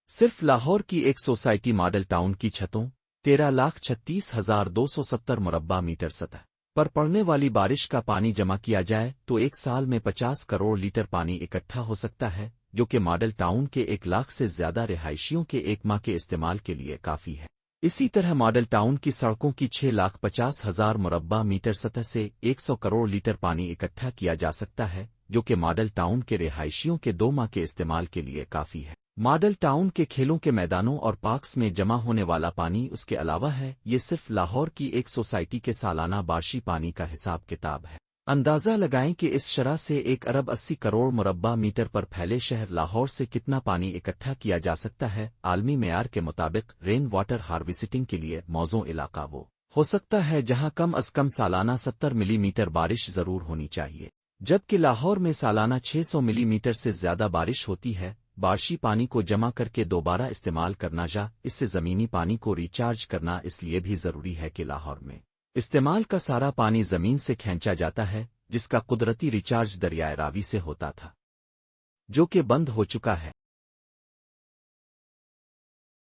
صرف لاہور کی ایک سوسائٹی ماڈل ٹاؤن کی چھتوں 13,36,270 مربع میٹر سطح پر پڑنے والی بارش کا پانی جمع کیا جائے تو ایک سال میں 50 کروڑ لیٹر پانی اکٹھا ہو سکتا ہے، جو کہ ماڈل ٹاؤن کے 1 لاکھ سے زیادہ رہائشیوں کے ایک ماہ کے استعمال کے لیے کافی ہے۔ اسی طرح ماڈل ٹاؤن کی سڑکوں کی 6,50,000 مربع میٹر سطح سے 100 کروڑ لیٹر پانی اکٹھا کیا جا سکتا ہے، جو کہ ماڈل ٹاؤن کے رہائشیوں کے 2 ماہ کے استعمال کے لیے کافی ہے۔ ماڈل ٹاؤن کے کھیلوں کے میدانوں اور پارکس میں جمع ہونے والا پانی اس کے علاوہ ہے، یہ صرف لاہور کی ایک سوسائٹی کے سالانہ بارشی پانی کا حساب کتاب ہے۔ اندازہ لگائیں کہ اس شرح سے 1 ارب 80 کروڑ مربع میٹر پر پھیلے شہر لاہور سے کتنا پانی اکٹھا کیا جا سکتا ہے۔ عالمی معیار کے مطابق رین واٹر ہارویسٹنگ کے لیے موزوں علاقہ وہ ہو سکتا ہے جہاں کم از کم سالانہ 70 ملی میٹر بارش ضرور ہونی چاہیے، جبکہ لاہور میں سالانہ 600 ملی میٹر سے زیادہ بارش ہوتی ہے۔ بارشی پانی کو جمع کر کے دوبارہ استعمال کرنا اس سے زمینی پانی کو ریچارج کرنا اس لیے بھی ضروری ہے کہ لاہور میں استعمال کا سارا پانی زمین سے کھینچا جاتا ہے، جس کا قدرتی ریچارج دریائے راوی سے ہوتا تھا، جو کہ بند ہو چکا ہے۔